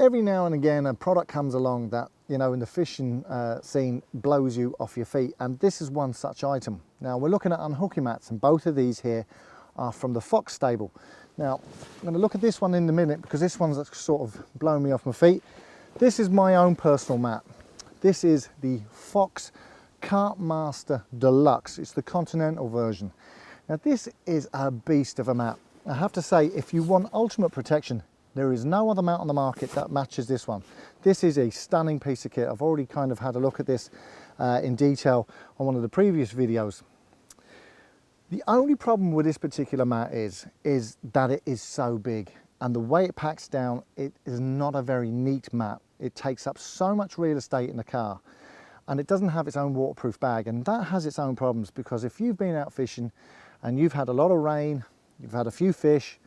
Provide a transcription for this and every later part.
every now and again a product comes along that, you know, in the fishing scene blows you off your feet, and this is one such item. Now we're looking at unhooking mats, and both of these here are from the Fox stable. Now I'm going to look at this one in a minute because this one's sort of blown me off my feet. This is my own personal mat. This is the Fox Carp Master Deluxe. It's the continental version. Now this is a beast of a mat. I have to say, if you want ultimate protection, there is no other mat on the market that matches this one. This is a stunning piece of kit. I've already kind of had a look at this in detail on one of the previous videos. The only problem with this particular mat is that it is so big, and the way it packs down, it is not a very neat mat. It takes up so much real estate in the car, and it doesn't have its own waterproof bag, and that has its own problems, because if you've been out fishing and you've had a lot of rain, you've had a few fish,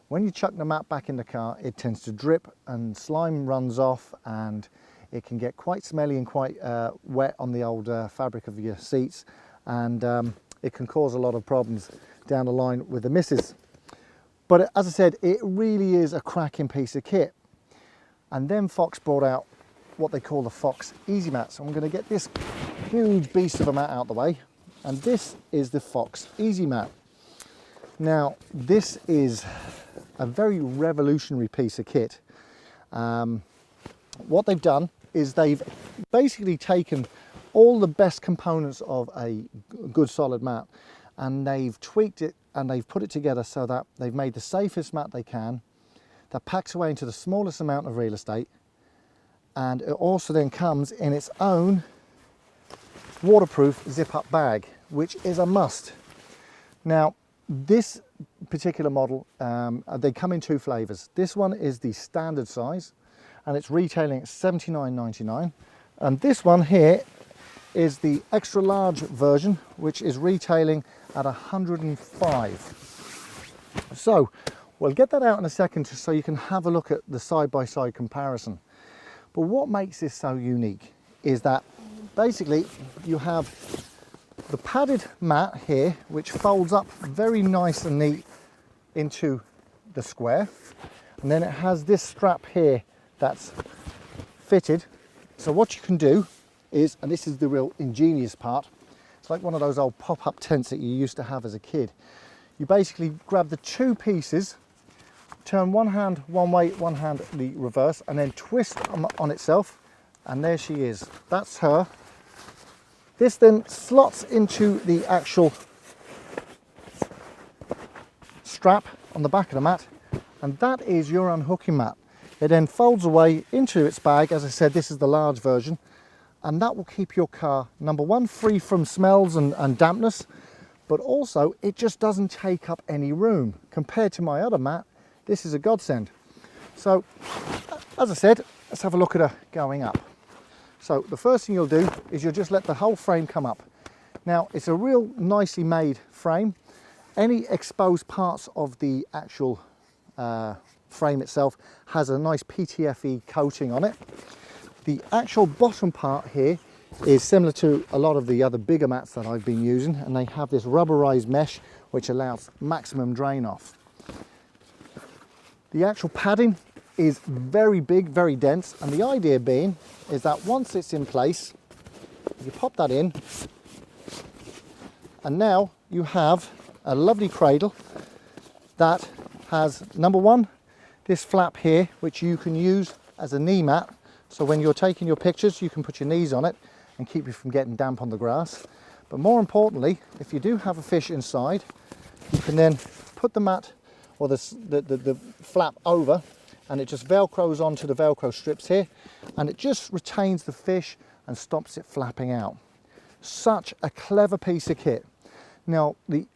when you chuck the mat back in the car, it tends to drip and slime runs off, and it can get quite smelly and quite wet on the old fabric of your seats, and it can cause a lot of problems down the line with the missus. But as I said, it really is a cracking piece of kit. And then Fox brought out what they call the Fox Easy Mat. So I'm going to get this huge beast of a mat out the way, and this is the Fox Easy Mat. Now this is a very revolutionary piece of kit. What they've done is they've basically taken all the best components of a good solid mat, and they've tweaked it and they've put it together so that they've made the safest mat they can, that packs away into the smallest amount of real estate, and it also then comes in its own waterproof zip-up bag, which is a must. Now this particular model, they come in two flavors. This one is the standard size, and it's retailing at $79.99, and this one here is the extra large version, which is retailing at $105. So we'll get that out in a second so you can have a look at the side-by-side comparison. But what makes this so unique is that basically you have the padded mat here, which folds up very nice and neat into the square, and then it has this strap here that's fitted. So what you can do is, and this is the real ingenious part, it's like one of those old pop-up tents that you used to have as a kid. You basically grab the two pieces, turn one hand one way, one hand the reverse, and then twist on itself, and there she is. That's her. This then slots into the actual strap on the back of the mat, and that is your unhooking mat. It then folds away into its bag. As I said, this is the large version, and that will keep your car, number one, free from smells and dampness, but also it just doesn't take up any room. Compared to my other mat, this is a godsend. So as I said, let's have a look at her going up. So the first thing you'll do is you'll just let the whole frame come up. Now it's a real nicely made frame. Any exposed parts of the actual frame itself has a nice PTFE coating on it. The actual bottom part here is similar to a lot of the other bigger mats that I've been using, and they have this rubberized mesh which allows maximum drain off. The actual padding is very big, very dense, and the idea being is that once it's in place, you pop that in, and now you have a lovely cradle that has, number one, this flap here, which you can use as a knee mat. So when you're taking your pictures, you can put your knees on it and keep you from getting damp on the grass. But more importantly, if you do have a fish inside, you can then put the mat or the flap over, and it just velcros onto the velcro strips here, and it just retains the fish and stops it flapping out. Such a clever piece of kit. Now, the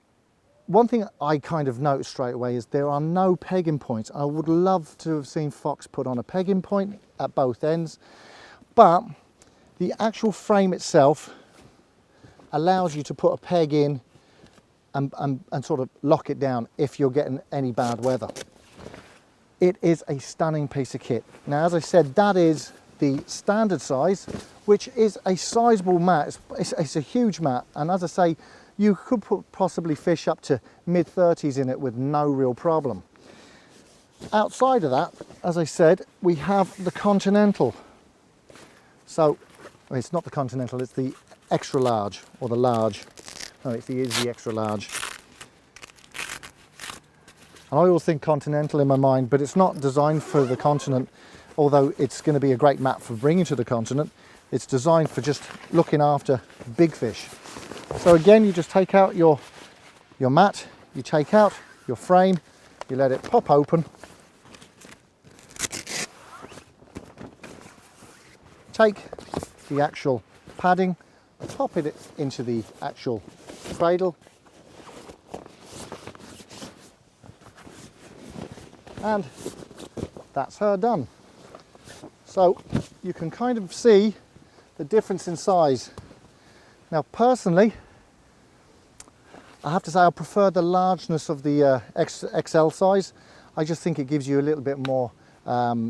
one thing I kind of noticed straight away is there are no pegging points. I would love to have seen Fox put on a pegging point at both ends, but the actual frame itself allows you to put a peg in and sort of lock it down if you're getting any bad weather. It is a stunning piece of kit. Now, as I said, that is the standard size, which is a sizable mat. It's a huge mat, and as I say, you could possibly fish up to mid-30s in it with no real problem. outside of that, as I said, we have the Continental. So it's not the Continental, it's the extra large, or the large. No, it is the extra large. And I always think Continental in my mind, but it's not designed for the continent, although it's going to be a great mat for bringing to the continent. It's designed for just looking after big fish. So again, you just take out your mat, you take out your frame, you let it pop open, take the actual padding, pop it into the actual cradle, and that's her done. So you can kind of see the difference in size. Now personally, I have to say I prefer the largeness of the XL size. I just think it gives you a little bit more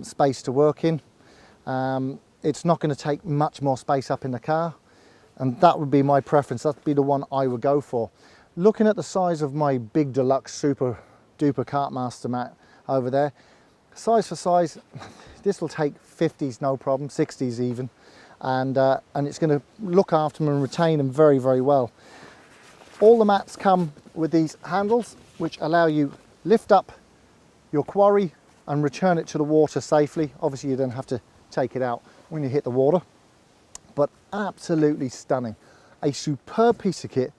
space to work in. It's not going to take much more space up in the car, and that would be my preference. That'd be the one I would go for. Looking at the size of my big Deluxe super duper Carp Master mat over there, size for size, this will take 50s no problem, 60s even, and it's going to look after them and retain them very, very well. All the mats come with these handles which allow you lift up your quarry and return it to the water safely. Obviously you don't have to take it out when you hit the water, but absolutely stunning. A superb piece of kit.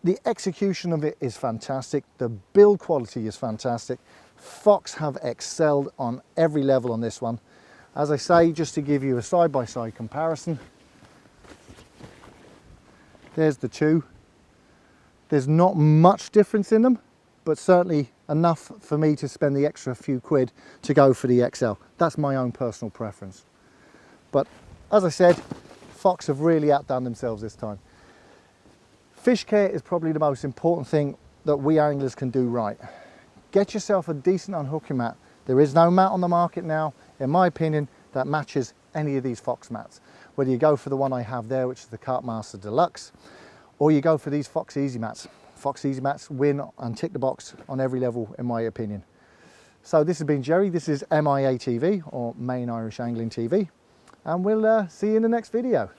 The execution of it is fantastic. The build quality is fantastic. Fox have excelled on every level on this one. As I say, just to give you a side-by-side comparison, there's the two. There's not much difference in them, but certainly enough for me to spend the extra few quid to go for the XL. That's my own personal preference. But as I said, Fox have really outdone themselves this time. Fish care is probably the most important thing that we anglers can do right. Get yourself a decent unhooking mat. There is no mat on the market now, in my opinion, that matches any of these Fox mats. Whether you go for the one I have there, which is the Carp Master Deluxe, or you go for these Fox Easy mats. Fox Easy mats win and tick the box on every level, in my opinion. So this has been Jerry. This is MIA TV, or Main Irish Angling TV, and we'll see you in the next video.